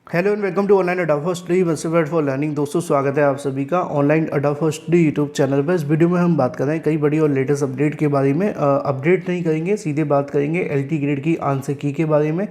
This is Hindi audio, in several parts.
Hello and welcome to online Adda first the website for learning. दोस्तों, स्वागत है आप सभी का online Adda first the YouTube channel पर। इस वीडियो में हम बात कर रहे हैं कई बड़ी और लेटेस्ट अपडेट के बारे में। अपडेट नहीं करेंगे, सीधे बात करेंगे एलटी ग्रेड की आंसर की के बारे में।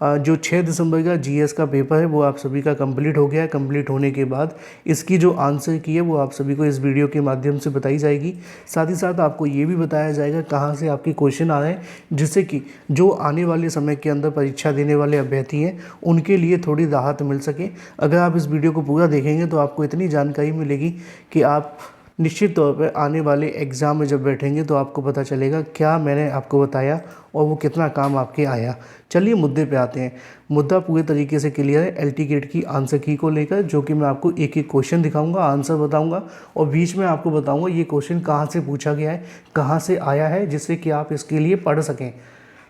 जो 6 दिसंबर का जीएस का पेपर है वो आप सभी का कंप्लीट हो गया है। कंप्लीट होने के बाद इसकी जो आंसर की है वो आप सभी को इस वीडियो के माध्यम से बताई जाएगी। साथ ही साथ आपको ये भी बताया जाएगा कहाँ से आपके क्वेश्चन आ रहे हैं, जिससे कि जो आने वाले समय के अंदर परीक्षा देने वाले अभ्यर्थी हैं उनके लिए थोड़ी राहत मिल सके। अगर आप इस वीडियो को पूरा देखेंगे तो आपको इतनी जानकारी मिलेगी कि आप निश्चित तौर पर आने वाले एग्ज़ाम में जब बैठेंगे तो आपको पता चलेगा क्या मैंने आपको बताया और वो कितना काम आपके आया। चलिए मुद्दे पे आते हैं। मुद्दा पूरे तरीके से क्लियर है एलटी गेट की आंसर की को लेकर, जो कि मैं आपको एक एक क्वेश्चन दिखाऊंगा, आंसर बताऊंगा और बीच में आपको बताऊंगा ये क्वेश्चन कहाँ से पूछा गया है, कहाँ से आया है, जिससे कि आप इसके लिए पढ़ सकें।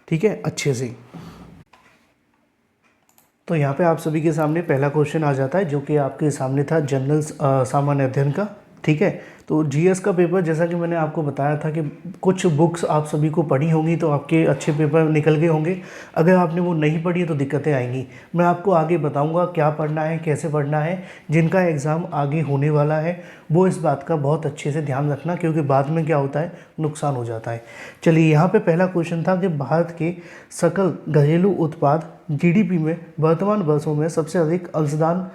ठीक है, अच्छे से। तो यहाँ पे आप सभी के सामने पहला क्वेश्चन आ जाता है, जो कि आपके सामने था जनरल सामान्य अध्ययन का। ठीक है, तो जीएस का पेपर, जैसा कि मैंने आपको बताया था कि कुछ बुक्स आप सभी को पढ़ी होंगी तो आपके अच्छे पेपर निकल गए होंगे। अगर आपने वो नहीं पढ़ी तो दिक्कतें आएंगी। मैं आपको आगे बताऊंगा क्या पढ़ना है, कैसे पढ़ना है। जिनका एग्ज़ाम आगे होने वाला है वो इस बात का बहुत अच्छे से ध्यान रखना, क्योंकि बाद में क्या होता है, नुकसान हो जाता है। चलिए, यहाँ पे पहला क्वेश्चन था कि भारत के सकल घरेलू उत्पाद जीडीपी में वर्तमान वर्षों में सबसे अधिक अंशदान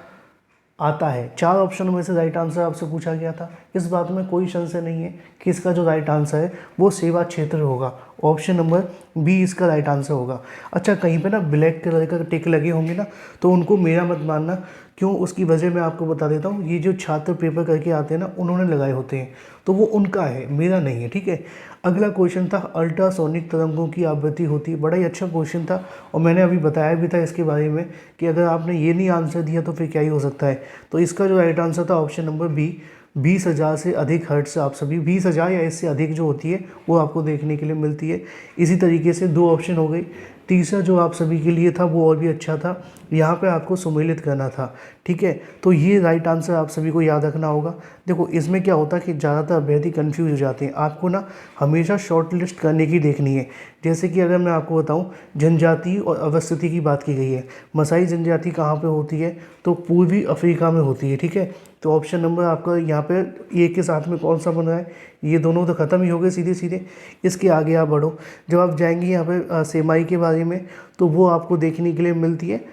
आता है। 4 ऑप्शनों में से राइट आंसर आपसे पूछा गया था। इस बात में कोई संशय नहीं है कि इसका जो राइट आंसर है वो सेवा क्षेत्र होगा। ऑप्शन नंबर बी इसका राइट आंसर होगा। अच्छा, कहीं पे ना ब्लैक कलर का टिक लगे होंगे ना, तो उनको मेरा मत मानना। क्यों, उसकी वजह मैं आपको बता देता हूँ। ये जो छात्र पेपर करके आते हैं ना, उन्होंने लगाए होते हैं, तो वो उनका है, मेरा नहीं है। ठीक है, अगला क्वेश्चन था अल्ट्रासोनिक तरंगों की आवृत्ति होती है। बड़ा ही अच्छा क्वेश्चन था और मैंने अभी बताया भी था इसके बारे में कि अगर आपने ये नहीं आंसर दिया तो फिर क्या ही हो सकता है। तो इसका जो राइट आंसर था ऑप्शन नंबर बी, 20,000 से अधिक हर्ट्ज। आप सभी 20,000 या इससे अधिक जो होती है वो आपको देखने के लिए मिलती है। इसी तरीके से 2 ऑप्शन हो गई। तीसरा जो आप सभी के लिए था वो और भी अच्छा था, यहाँ पे आपको सुमेलित करना था। ठीक है, तो ये राइट आंसर आप सभी को याद रखना होगा। देखो, इसमें क्या होता है कि ज़्यादातर अभ्यर्थी कंफ्यूज हो जाते हैं। आपको ना हमेशा शॉर्ट लिस्ट करने की देखनी है। जैसे कि अगर मैं आपको बताऊं, जनजाति और अवस्थिति की बात की गई है। मसाई जनजाति कहाँ पे होती है, तो पूर्वी अफ्रीका में होती है। ठीक है, तो ऑप्शन नंबर आपका यहाँ पे एक के साथ में कौन सा बन रहा है, ये दोनों तो ख़त्म ही हो गए सीधे सीधे। इसके आगे आप बढ़ो, जब आप जाएंगे यहाँ पे सेमाई के बारे में, तो वो आपको देखने के लिए मिलती है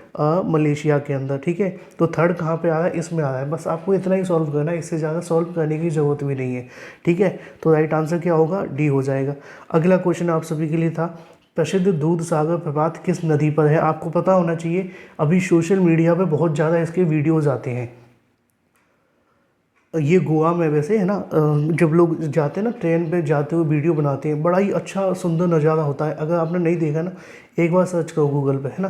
मलेशिया के अंदर। ठीक है, तो थर्ड कहाँ पे आ रहा है, इसमें आ रहा है। बस आपको इतना ही सॉल्व करना है, इससे ज़्यादा सॉल्व करने की ज़रूरत भी नहीं है। ठीक है, तो राइट आंसर क्या होगा, डी हो जाएगा। अगला क्वेश्चन आप सभी के लिए था, प्रसिद्ध दूध सागर प्रपात किस नदी पर है। आपको पता होना चाहिए, अभी सोशल मीडिया पे बहुत ज़्यादा इसके वीडियोज़ आते हैं। ये गोवा में वैसे है ना, जब लोग जाते हैं ना ट्रेन पे जाते हुए वीडियो बनाते हैं, बड़ा ही अच्छा सुंदर नज़ारा होता है। अगर आपने नहीं देखा ना, एक बार सर्च करो गूगल पे, है ना,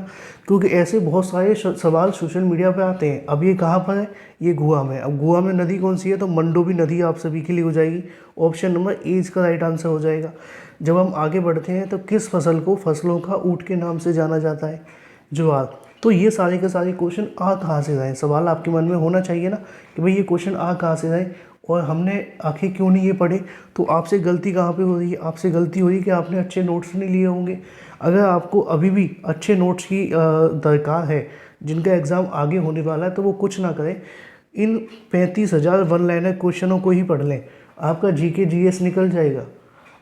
क्योंकि ऐसे बहुत सारे सवाल सोशल मीडिया पे आते हैं। अब ये कहाँ पर है, ये गोवा में। अब गोवा में नदी कौन सी है, तो मंडोवी नदी आप सभी के लिए हो जाएगी। ऑप्शन नंबर ए इसका राइट आंसर हो जाएगा। जब हम आगे बढ़ते हैं तो किस फसल को फसलों का ऊँट के नाम से जाना जाता है, ज्वार। तो ये सारे के सारे क्वेश्चन आ कहाँ से रहे, सवाल आपके मन में होना चाहिए ना कि भाई ये क्वेश्चन आ कहाँ से रहे और हमने आखिर क्यों नहीं ये पढ़े। तो आपसे गलती कहाँ पे हो रही है, आपसे गलती हो रही है कि आपने अच्छे नोट्स नहीं लिए होंगे। अगर आपको अभी भी अच्छे नोट्स की दरकार है, जिनका एग्ज़ाम आगे होने वाला है, तो वो कुछ ना करें, इन 35,000 वन लाइनर क्वेश्चनों को ही पढ़ लें। आपका जीके जीएस निकल जाएगा।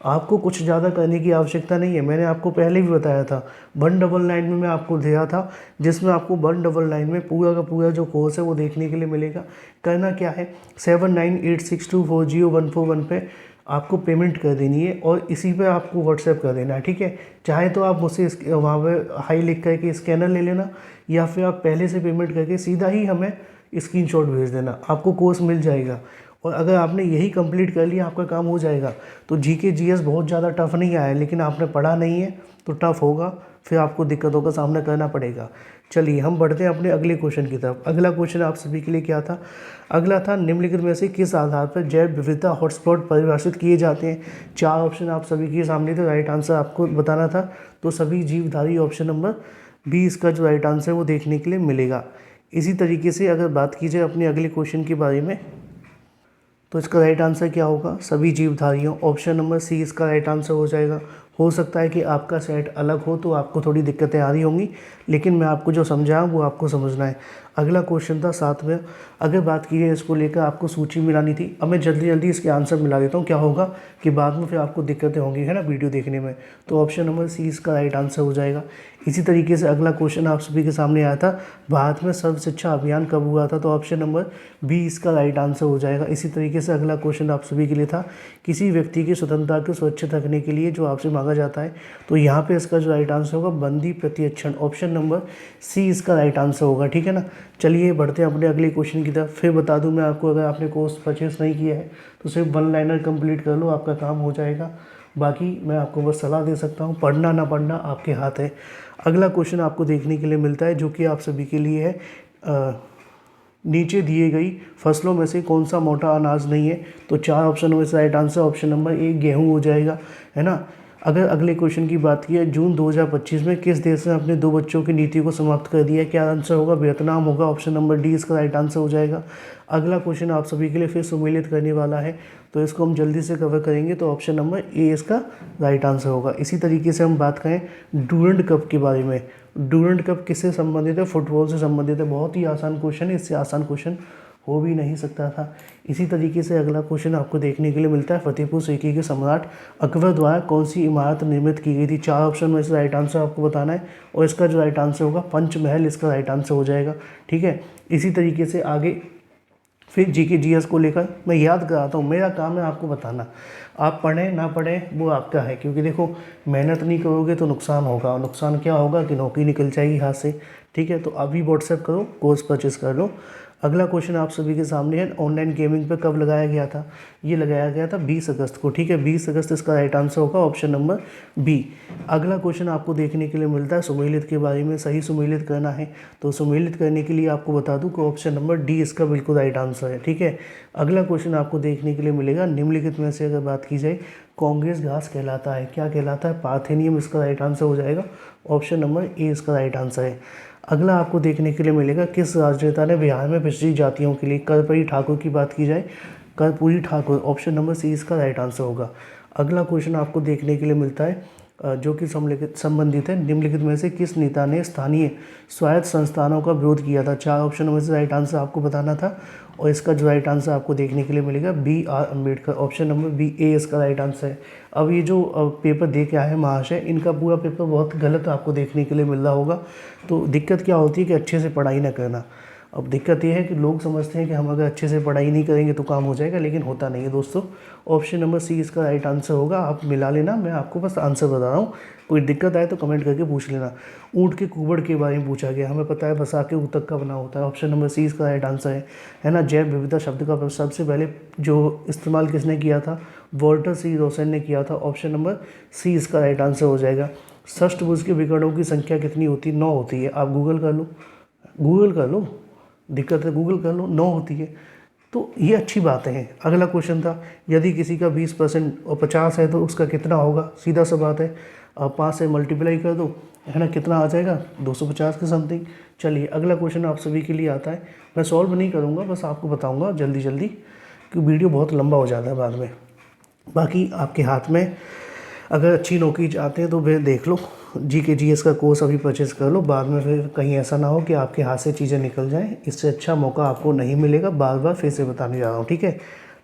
आपको कुछ ज़्यादा करने की आवश्यकता नहीं है। मैंने आपको पहले भी बताया था, 199 में मैं आपको दिया था, जिसमें आपको 199 में पूरा का पूरा जो कोर्स है वो देखने के लिए मिलेगा। करना क्या है, 7986240141 पे आपको पेमेंट कर देनी है और इसी पे आपको व्हाट्सएप कर देना है। ठीक है, चाहे तो आप मुझसे वहाँ पे हाई लिख करके स्कैनर ले लेना, या फिर आप पहले से पेमेंट करके सीधा ही हमें स्क्रीनशॉट भेज देना, आपको कोर्स मिल जाएगा। और अगर आपने यही कंप्लीट कर लिया, आपका काम हो जाएगा। तो जीके जीएस बहुत ज़्यादा टफ नहीं आया, लेकिन आपने पढ़ा नहीं है तो टफ होगा, फिर आपको दिक्कतों का सामना करना पड़ेगा। चलिए, हम बढ़ते हैं अपने अगले क्वेश्चन की तरफ। अगला क्वेश्चन आप सभी के लिए क्या था, अगला था निम्नलिखित में से किस आधार पर जैव विविधता हॉटस्पॉट परिभाषित किए जाते हैं। 4 ऑप्शन आप सभी के सामने थे, राइट आंसर आपको बताना था। तो सभी जीवधारी, ऑप्शन नंबर बी इसका जो राइट आंसर है वो देखने के लिए मिलेगा। इसी तरीके से अगर बात की जाए अपने अगले क्वेश्चन के बारे में, तो इसका राइट आंसर क्या होगा, सभी जीवधारियों। ऑप्शन नंबर सी इसका राइट आंसर हो जाएगा। हो सकता है कि आपका सेट अलग हो तो आपको थोड़ी दिक्कतें आ रही होंगी, लेकिन मैं आपको जो समझाऊँ वो आपको समझना है। अगला क्वेश्चन था 7 में, अगर बात की है इसको लेकर आपको सूची मिलानी थी। अब मैं जल्दी जल्दी इसके आंसर मिला देता हूँ, क्या होगा कि बाद में फिर आपको दिक्कतें होंगी, है ना, वीडियो देखने में। तो ऑप्शन नंबर सी इसका राइट आंसर हो जाएगा। इसी तरीके से अगला क्वेश्चन आप सभी के सामने आया था, भारत में सर्व शिक्षा अभियान कब हुआ था, तो ऑप्शन नंबर बी इसका राइट आंसर हो जाएगा। इसी तरीके से अगला क्वेश्चन आप सभी के लिए था, किसी व्यक्ति की स्वतंत्रता को सुरक्षित रखने के लिए जो आपसे मांगा जाता है, तो यहाँ पे इसका जो राइट आंसर होगा बंदी प्रत्यक्षण, ऑप्शन नंबर सी इसका राइट आंसर होगा। ठीक है ना, चलिए बढ़ते हैं अपने अगले क्वेश्चन की तरफ। फिर बता दूं मैं आपको, अगर आपने कोर्स परचेस नहीं किया है तो सिर्फ 1 लाइनर कंप्लीट कर लो, आपका काम हो जाएगा। बाकी मैं आपको बस सलाह दे सकता हूँ, पढ़ना ना पढ़ना आपके हाथ है। अगला क्वेश्चन आपको देखने के लिए मिलता है जो कि आप सभी के लिए है, नीचे दिए गई फसलों में से कौन सा मोटा अनाज नहीं है, तो 4 ऑप्शन में से right answer option number A गेहूँ हो जाएगा, है ना। अगर अगले क्वेश्चन की बात की है, जून 2025 में किस देश ने अपने 2 बच्चों की नीति को समाप्त कर दिया है, क्या आंसर होगा, वियतनाम होगा, ऑप्शन नंबर डी इसका राइट आंसर हो जाएगा। अगला क्वेश्चन आप सभी के लिए फिर सम्मिलित करने वाला है, तो इसको हम जल्दी से कवर करेंगे, तो ऑप्शन नंबर ए इसका राइट आंसर होगा। इसी तरीके से हम बात करें डूरंड कप के बारे में। डूरंड कप किससे संबंधित है, फुटबॉल से संबंधित है। बहुत ही आसान क्वेश्चन है, इससे आसान क्वेश्चन हो भी नहीं सकता था। इसी तरीके से अगला क्वेश्चन आपको देखने के लिए मिलता है, फतेहपुर सीकरी के सम्राट अकबर द्वारा कौन सी इमारत निर्मित की गई थी। 4 ऑप्शन में से राइट आंसर आपको बताना है, और इसका जो राइट आंसर होगा पंचमहल इसका राइट आंसर हो जाएगा। ठीक है, इसी तरीके से आगे फिर जीके जीएस को लेकर मैं याद कराता हूँ, मेरा काम है आपको बताना। आप पढ़ें ना पढ़ें वो आपका है, क्योंकि देखो मेहनत नहीं करोगे तो नुकसान होगा, और नुकसान क्या होगा कि नौकरी निकल जाएगी हाथ से। ठीक है, तो अभी व्हाट्सएप करो, कोर्स परचेस कर लो। अगला क्वेश्चन आप सभी के सामने है, ऑनलाइन गेमिंग पे कब लगाया गया था, ये लगाया गया था 20 अगस्त को। ठीक है, 20 अगस्त इसका राइट आंसर होगा, ऑप्शन नंबर बी। अगला क्वेश्चन आपको देखने के लिए मिलता है सुमेलित के बारे में, सही सुमेलित करना है, तो सुमेलित करने के लिए आपको बता दूं कि ऑप्शन नंबर डी इसका बिल्कुल राइट आंसर है। ठीक है, अगला क्वेश्चन आपको देखने के लिए मिलेगा, निम्नलिखित में से अगर बात की जाए कांग्रेस घास कहलाता है, क्या कहलाता है, पार्थेनियम इसका राइट आंसर हो जाएगा, ऑप्शन नंबर ए इसका राइट आंसर है। अगला आपको देखने के लिए मिलेगा, किस राजनेता ने बिहार में पिछड़ी जातियों के लिए, कर्पूरी ठाकुर की बात की जाए, Karpoori Thakur, option number c इसका राइट आंसर होगा। अगला क्वेश्चन आपको देखने के लिए मिलता है जो कि संबंधित है, निम्नलिखित में से किस नेता ने स्थानीय स्वायत्त संस्थानों का विरोध किया था। 4 ऑप्शन में से राइट आंसर आपको बताना था, और इसका जो राइट आंसर आपको देखने के लिए मिलेगा B R Ambedkar, option number B A इसका राइट आंसर है। अब ये जो पेपर दे के आए हैं महाशय, इनका पूरा पेपर बहुत गलत आपको देखने के लिए मिल रहा होगा। तो दिक्कत क्या होती है कि अच्छे से पढ़ाई ना करना। अब दिक्कत ये है कि लोग समझते हैं कि हम अगर अच्छे से पढ़ाई नहीं करेंगे तो काम हो जाएगा, लेकिन होता नहीं है दोस्तों। ऑप्शन नंबर सी इसका राइट आंसर होगा, आप मिला लेना, मैं आपको बस आंसर बता रहा हूँ, कोई दिक्कत आए तो कमेंट करके पूछ लेना। ऊँट के कुबड़ के बारे में पूछा गया, हमें पता है बसा के ऊतक का बना होता है, ऑप्शन नंबर सी इसका राइट आंसर है ना। जैव विविधता शब्द का सबसे पहले जो इस्तेमाल किसने किया था, वॉल्टर सी रोसन ने किया था, ऑप्शन नंबर सी इसका राइट आंसर हो जाएगा। षष्ठभुज के विकर्णों की संख्या कितनी होती है, 9 होती है, आप गूगल कर लो, गूगल कर लो, दिक्कत है गूगल कर लो, 9 होती है, तो ये अच्छी बातें हैं। अगला क्वेश्चन था, यदि किसी का 20% और 50 है तो उसका कितना होगा, सीधा सा बात है, आप 5 से मल्टीप्लाई कर दो, है ना, कितना आ जाएगा 250 के समथिंग। चलिए अगला क्वेश्चन आप सभी के लिए आता है, मैं सॉल्व नहीं करूँगा, बस आपको बताऊँगा जल्दी जल्दी, क्योंकि वीडियो बहुत लंबा हो जाता है बाद में। बाकी आपके हाथ में, अगर अच्छी नौकरी चाहते हैं तो फिर देख लो, जीके जीएस का कोर्स अभी परचेज़ कर लो, बाद में फिर कहीं ऐसा ना हो कि आपके हाथ से चीज़ें निकल जाएं। इससे अच्छा मौका आपको नहीं मिलेगा, बार बार फिर से बताने जा रहा हूँ। ठीक है,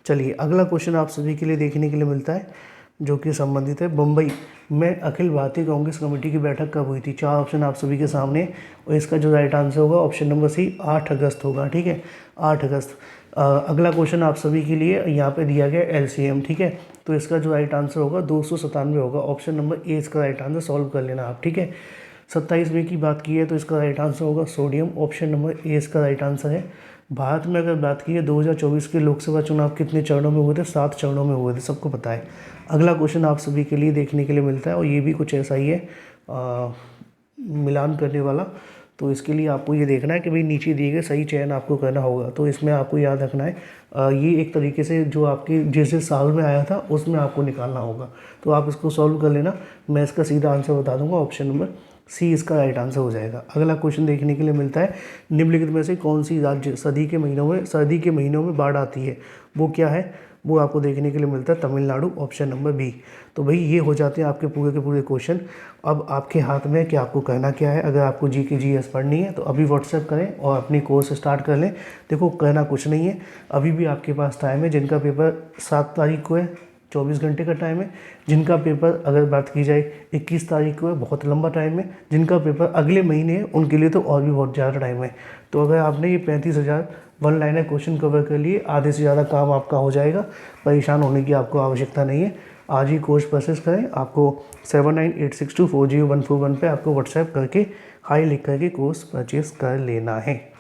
चलिए अगला क्वेश्चन आप सभी के लिए देखने के लिए मिलता है जो कि संबंधित है, मुंबई में अखिल भारतीय कांग्रेस कमेटी की बैठक कब हुई थी। 4 ऑप्शन आप सभी के सामने, और इसका जो राइट आंसर होगा ऑप्शन नंबर सी 8 अगस्त होगा। ठीक है, 8 अगस्त। अगला क्वेश्चन आप सभी के लिए यहाँ पे दिया गया एलसीएम। ठीक है, तो इसका जो राइट आंसर होगा 297 होगा, ऑप्शन नंबर ए इसका राइट आंसर, सॉल्व कर लेना आप। ठीक है, 27वें की बात की है तो इसका राइट आंसर होगा सोडियम, ऑप्शन नंबर ए इसका राइट आंसर है। भारत में अगर बात की है 2024 के लोकसभा चुनाव कितने चरणों में हुए थे, 7 चरणों में हुए थे, सबको पता है। अगला क्वेश्चन आप सभी के लिए देखने के लिए मिलता है, और ये भी कुछ ऐसा ही है, मिलान करने वाला। तो इसके लिए आपको ये देखना है कि भाई नीचे दिए गए सही चयन आपको करना होगा। तो इसमें आपको याद रखना है, ये एक तरीके से जो आपके जिस साल में आया था उसमें आपको निकालना होगा, तो आप इसको सॉल्व कर लेना। मैं इसका सीधा आंसर बता दूंगा, ऑप्शन नंबर सी इसका राइट आंसर हो जाएगा। अगला क्वेश्चन देखने के लिए मिलता है, निम्नलिखित में से कौन सी राज्य सर्दी के महीनों में बाढ़ आती है, वो क्या है, वो आपको देखने के लिए मिलता है तमिलनाडु, ऑप्शन नंबर बी। तो भाई ये हो जाते हैं आपके पूरे के पूरे क्वेश्चन। अब आपके हाथ में है कि आपको कहना क्या है। अगर आपको जी के GS पढ़नी है तो अभी व्हाट्सएप करें और अपनी कोर्स स्टार्ट कर लें। देखो कहना कुछ नहीं है, अभी भी आपके पास टाइम है। जिनका पेपर 7 तारीख को है 24 घंटे का टाइम है। जिनका पेपर अगर बात की जाए 21 तारीख को है, बहुत लंबा टाइम है। जिनका पेपर अगले महीने है उनके लिए तो और भी बहुत ज़्यादा टाइम है। तो अगर आपने ये 35,000 वन लाइनर क्वेश्चन कवर कर लिए, आधे से ज़्यादा काम आपका हो जाएगा। परेशान होने की आपको आवश्यकता नहीं है। आज ही कोर्स परचेस करें। आपको 7986240141 पे आपको व्हाट्सएप करके हाई लिख करके कोर्स परचेस कर लेना है।